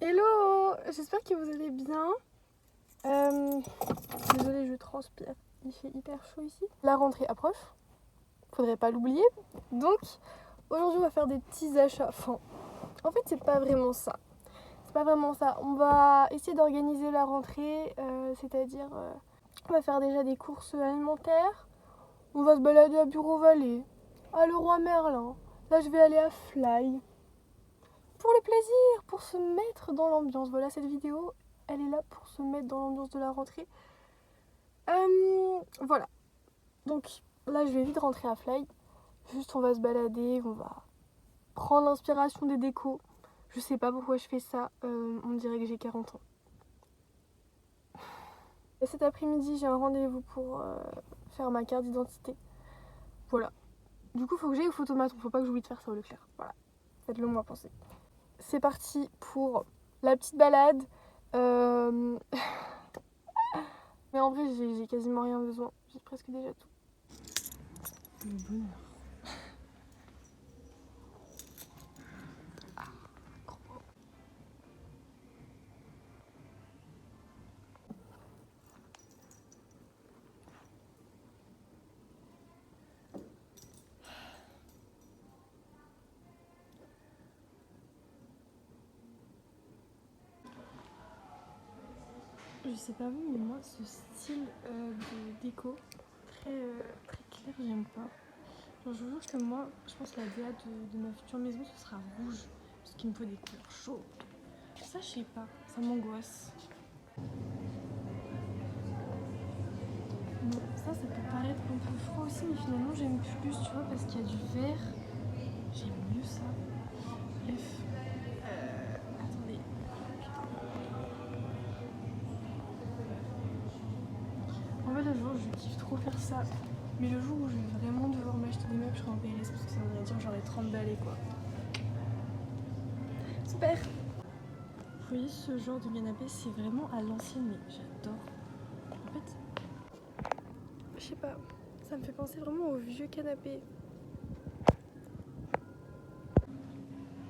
Hello, j'espère que vous allez bien. Désolée, je transpire, il fait hyper chaud ici. La rentrée approche, faudrait pas l'oublier. Donc, aujourd'hui on va faire des petits achats. Enfin, en fait c'est pas vraiment ça. C'est pas vraiment ça. On va essayer d'organiser la rentrée, c'est-à-dire on va faire déjà des courses alimentaires. On va se balader à Bureau-Vallée, à Leroy Merlin. Là je vais aller à Fly. Pour le plaisir, pour se mettre dans l'ambiance. Voilà, cette vidéo, elle est là pour se mettre dans l'ambiance de la rentrée. Voilà. Donc là, je vais vite rentrer à Fly. Juste, on va se balader, on va prendre l'inspiration des décos. Je sais pas pourquoi je fais ça. On dirait que j'ai 40 ans. Et cet après-midi, j'ai un rendez-vous pour faire ma carte d'identité. Voilà. Du coup, faut que j'aille au photomaton. Faut pas que j'oublie de faire ça au Leclerc. Voilà. Faites-le moi penser. C'est parti pour la petite balade. Mais en vrai, j'ai quasiment rien besoin. J'ai presque déjà tout. Le bonheur. Je sais pas vous, mais moi, ce style de déco très clair, j'aime pas. Genre, je vous jure que moi, je pense que la DA de ma future maison, ce sera rouge. Parce qu'il me faut des couleurs chaudes. Ça, je sais pas, ça m'angoisse. Bon, ça peut paraître un peu froid aussi, mais finalement, j'aime plus, tu vois, parce qu'il y a du vert. J'aime mieux ça. Bref. Attendez. En fait, le jour, je kiffe trop faire ça. Mais le jour où je vais vraiment devoir m'acheter des meubles, je serai en PLS parce que ça voudrait dire j'aurai 30 balais quoi. Super! Vous voyez, ce genre de canapé, c'est vraiment à l'ancienne, mais j'adore. En fait, je sais pas, ça me fait penser vraiment au vieux canapé.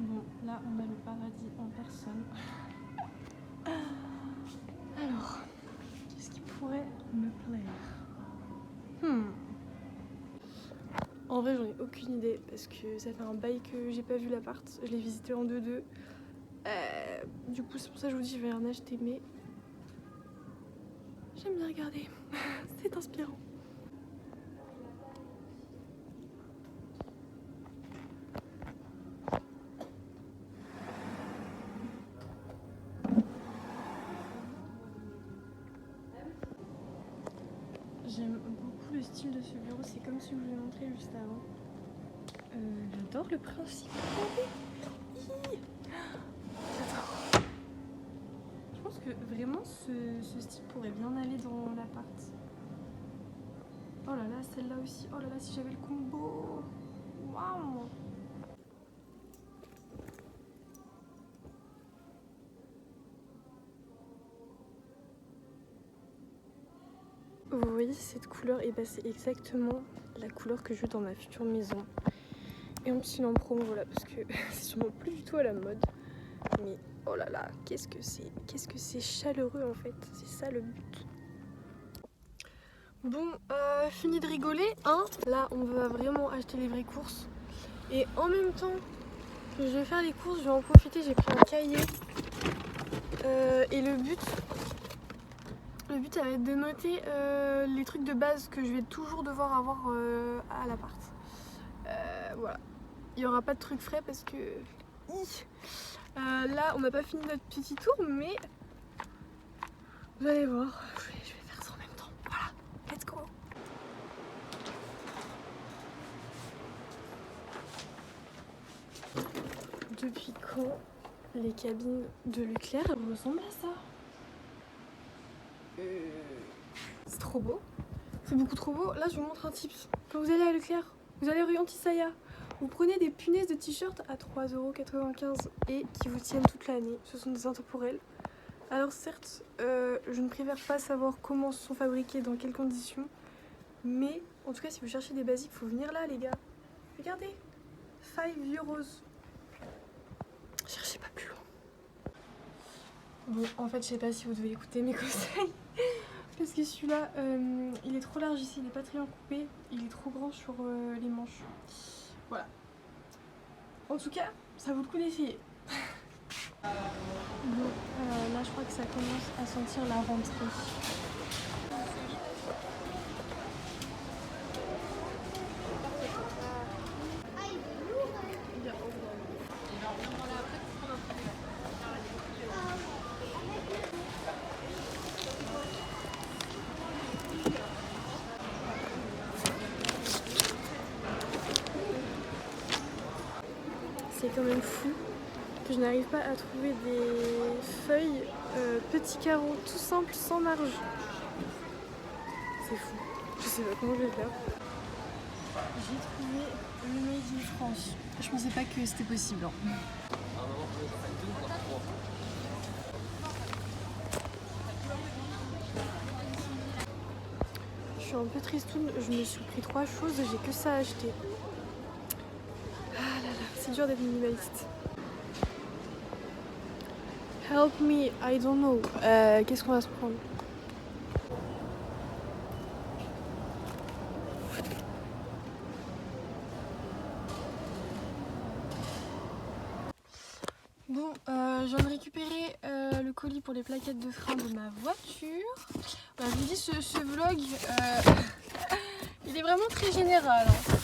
Bon, là, on a le paradis en personne. Alors, qu'est-ce qui pourrait me plaire? En vrai, j'en ai aucune idée parce que ça fait un bail que j'ai pas vu l'appart. Je l'ai visité en 2-2. Du coup, c'est pour ça que je vous dis, je vais rien acheter, mais j'aime bien regarder. C'est inspirant. J'aime beaucoup le style de ce bureau, c'est comme celui que je vous ai montré juste avant. J'adore le principe. J'adore. Je pense que vraiment ce style pourrait bien aller dans l'appart. Oh là là, celle-là aussi. Oh là là, si j'avais le combo. Waouh! Vous voyez cette couleur, et bah c'est exactement la couleur que je veux dans ma future maison. Et en plus il est en promo, voilà, parce que c'est sûrement plus du tout à la mode. Mais oh là là, qu'est-ce que c'est chaleureux en fait, c'est ça le but. Bon, fini de rigoler, hein. Là on va vraiment acheter les vraies courses. Et en même temps que je vais faire les courses, je vais en profiter, j'ai pris un cahier. Et le but ça va être de noter les trucs de base que je vais toujours devoir avoir à l'appart. Voilà. Il n'y aura pas de trucs frais parce que là on n'a pas fini notre petit tour, mais vous allez voir, je vais faire ça en même temps. Voilà, let's go. Depuis quand les cabines de Leclerc ressemblent à ça? C'est trop beau. C'est beaucoup trop beau. Là je vous montre un tips. Quand vous allez à Leclerc, vous allez rue Antisaya. Vous prenez des punaises de t-shirt à 3,95 € et qui vous tiennent toute l'année. Ce sont des intemporels. Alors certes, je ne préfère pas savoir comment se sont fabriqués, dans quelles conditions. Mais en tout cas, si vous cherchez des basiques, il faut venir là les gars. Regardez, faille vieux rose. Cherchez pas plus loin. Bon, en fait, je sais pas si vous devez écouter mes conseils. Parce que celui-là, il est trop large ici, il est pas très bien coupé. Il est trop grand sur les manches. Voilà. En tout cas, ça vaut le coup d'essayer. Bon, là, je crois que ça commence à sentir la rentrée. C'est quand même fou que je n'arrive pas à trouver des feuilles petits carreaux tout simples sans marge. C'est fou. Je sais pas comment je vais faire. J'ai trouvé le Made in France. Je pensais pas que c'était possible. Je suis un peu tristoune, je me suis pris 3 choses, j'ai que ça à acheter. Ah là là, c'est dur d'être minimaliste. Help me, I don't know. Qu'est-ce qu'on va se prendre? Bon, je viens de récupérer le colis pour les plaquettes de frein de ma voiture. Bah, je vous dis, ce vlog, il est vraiment très général. Hein.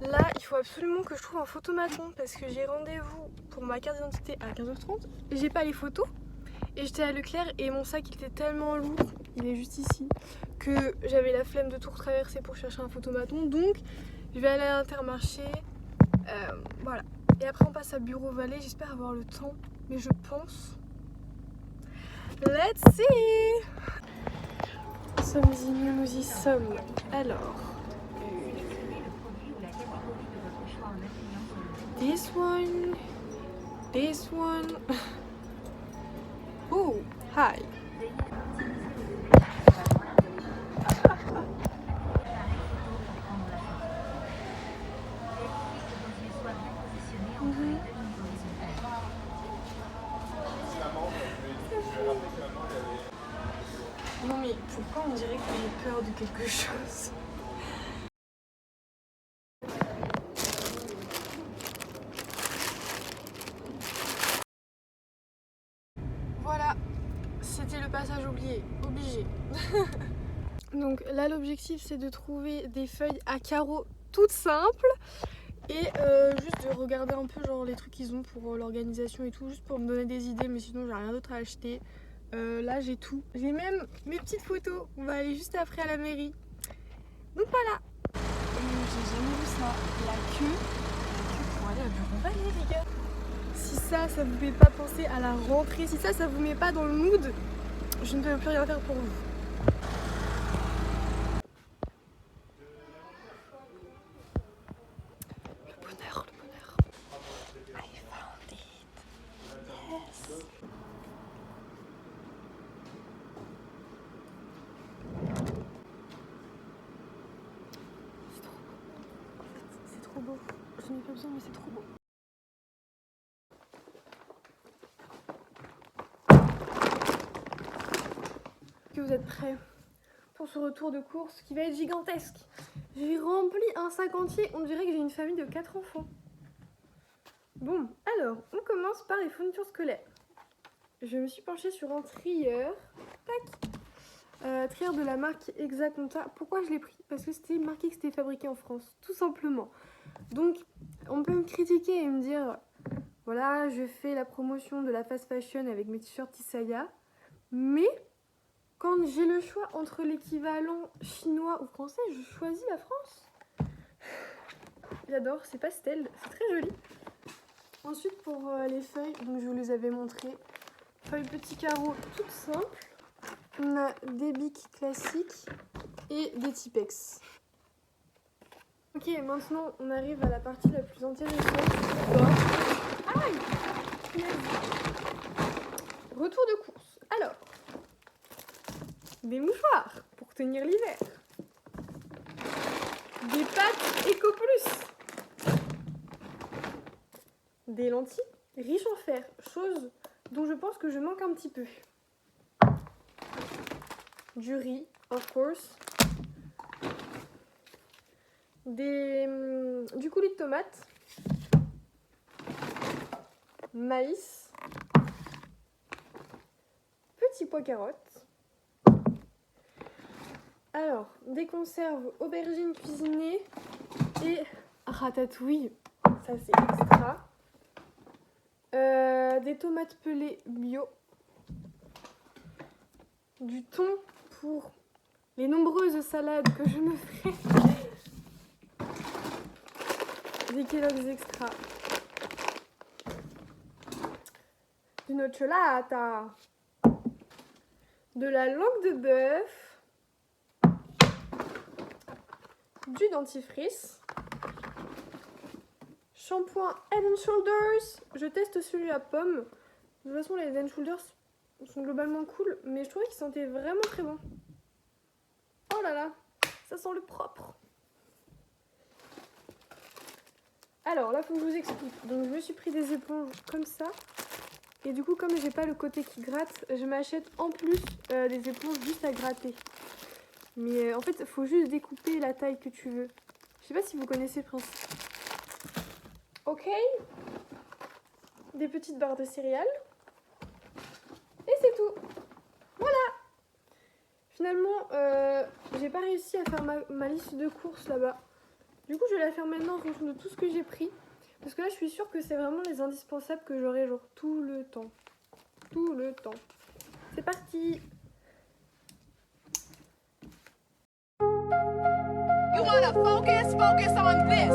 Là, il faut absolument que je trouve un photomaton parce que j'ai rendez-vous pour ma carte d'identité à 15h30. J'ai pas les photos. Et j'étais à Leclerc et mon sac il était tellement lourd, il est juste ici, que j'avais la flemme de tout retraverser pour chercher un photomaton. Donc, je vais aller à l'Intermarché. Voilà. Et après on passe à Bureau Vallée, j'espère avoir le temps, mais je pense. Let's see! Sommes-y, nous y sommes. Alors. This one. This one. Oh, hi. Non mais pourquoi on dirait que j'ai peur de quelque chose? Voilà, c'était le passage oublié, obligé. Donc là l'objectif c'est de trouver des feuilles à carreaux toutes simples et juste de regarder un peu genre les trucs qu'ils ont pour l'organisation et tout, juste pour me donner des idées, mais sinon j'ai rien d'autre à acheter. Là j'ai tout, j'ai même mes petites photos, on va aller juste après à la mairie. Donc voilà. J'ai jamais vu ça, la queue pour aller à Bureau Vallée les gars. Si ça vous fait pas penser à la rentrée, si ça vous met pas dans le mood, je ne peux plus rien faire pour vous. Le bonheur, le bonheur. I found it. Yes. C'est trop beau. Je n'ai pas besoin, mais c'est trop beau. Est-ce que vous êtes prêts pour ce retour de course qui va être gigantesque? J'ai rempli un sac entier, on dirait que j'ai une famille de 4 enfants. Bon, alors, on commence par les fournitures scolaires. Je me suis penchée sur un trieur. Tac. Trieur de la marque Exaconta. Pourquoi je l'ai pris? Parce que c'était marqué que c'était fabriqué en France, tout simplement. Donc, on peut me critiquer et me dire, voilà, je fais la promotion de la fast fashion avec mes t-shirts Tisaya, mais quand j'ai le choix entre l'équivalent chinois ou français, je choisis la France. J'adore, c'est pastel, c'est très joli. Ensuite, pour les feuilles, donc je vous les avais montrées, feuilles petits carreaux toutes simples. On a des bics classiques et des Tipex. Ok, maintenant on arrive à la partie la plus intéressante. Aïe! Retour de course. Alors, des mouchoirs pour tenir l'hiver. Des pâtes Eco Plus. Des lentilles riches en fer, chose dont je pense que je manque un petit peu. Du riz, of course. Du coulis de tomate. Maïs. Petits pois carottes. Alors, des conserves aubergines cuisinées et ratatouille. Ça, c'est extra. Des tomates pelées bio. Du thon pour les nombreuses salades que je me ferai. Des Kellogg's extra. Du nocciolata. De la langue de bœuf. Du dentifrice. Shampoing Head & Shoulders. Je teste celui à pomme. De toute façon, les Head & Shoulders sont globalement cool, mais je trouvais qu'ils sentaient vraiment très bon. Oh là là, ça sent le propre. Alors là, faut que je vous explique. Donc je me suis pris des éponges comme ça. Et du coup, comme j'ai pas le côté qui gratte, je m'achète en plus des éponges juste à gratter. Mais en fait, il faut juste découper la taille que tu veux. Je sais pas si vous connaissez le principe. Ok. Des petites barres de céréales. Et c'est tout. Voilà. Finalement, j'ai pas réussi à faire ma liste de courses là-bas. Du coup, je vais la faire maintenant en fonction de tout ce que j'ai pris. Parce que là, je suis sûre que c'est vraiment les indispensables que j'aurai genre tout le temps. Tout le temps. C'est parti. You wanna focus on this.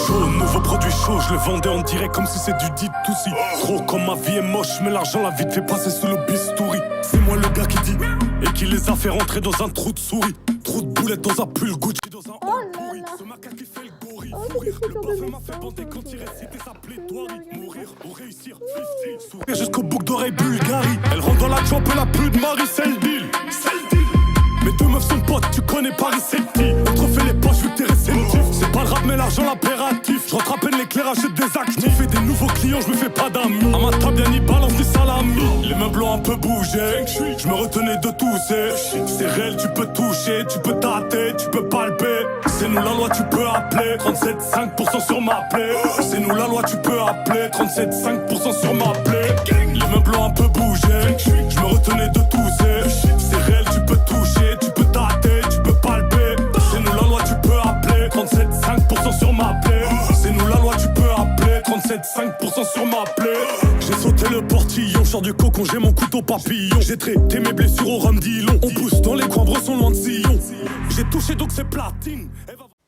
Chaud, nouveau produit chaud, je le vendais en direct comme si c'est du dit tout si. Gros comme ma vie est moche, mais l'argent la vie te fait passer sous le bistouri. C'est moi le gars qui dit et qui les a fait rentrer dans un trou de souris. Trou de boulette dans un pull Gucci, dans un haut pourri. Ce macaque qui fait le gorille, rire. Le parfum m'a fait bander quand il récitait sa plaidoirie. Mourir ou réussir, 50, sourire jusqu'au boucle d'oreille Bulgarie. Elle rentre dans la job, elle a plus de mari, c'est le deal. C'est le deal. Mes deux meufs sont potes, tu connais Paris, c'est le petit. On te refait les poches, vu que t'es réceptif. C'est pas le rap, mais l'argent l'impératif. Je rentre à peine l'éclairage, j'ai des actes. Je me fais des nouveaux clients, je me fais pas d'amis. À ma table, y'a ni balance ni salami. Les meubles ont un peu bougé. Je me retenais de tousser. C'est réel, tu peux toucher, tu peux tâter, tu peux palper. C'est nous la loi, tu peux appeler. 37,5% sur ma plaie. C'est nous la loi, tu peux appeler. 37,5% sur ma plaie. Les meubles ont un peu bougé. Je me retenais de tousser. C'est réel, tu peux toucher, tu peux tâter, tu peux palper. C'est nous la loi, tu peux appeler. 37,5% sur ma plaie. C'est nous la loi, tu peux appeler. 37,5% sur ma plaie. J'ai sauté le portillon, sors du cocon, j'ai mon couteau papillon. J'ai traité mes blessures au rhum d'Ilon. On pousse dans les coins, Bresson loin de Sillon. J'ai touché donc c'est platine.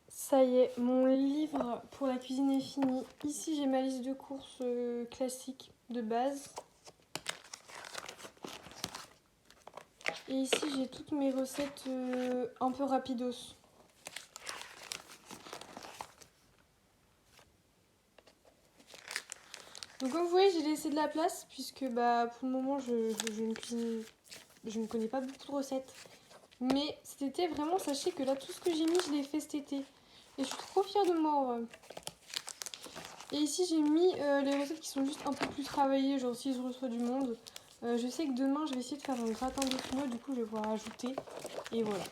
Ça y est, mon livre pour la cuisine est fini. Ici, j'ai ma liste de courses classique de base. Et ici, j'ai toutes mes recettes un peu rapidos. Donc comme vous voyez, j'ai laissé de la place puisque bah, pour le moment, je ne connais pas beaucoup de recettes. Mais cet été, vraiment, sachez que là, tout ce que j'ai mis, je l'ai fait cet été. Et je suis trop fière de moi, en vrai. Et ici, j'ai mis les recettes qui sont juste un peu plus travaillées, genre si je reçois du monde. Je sais que demain, je vais essayer de faire un gratin de fenouil, du coup, je vais pouvoir ajouter. Et voilà.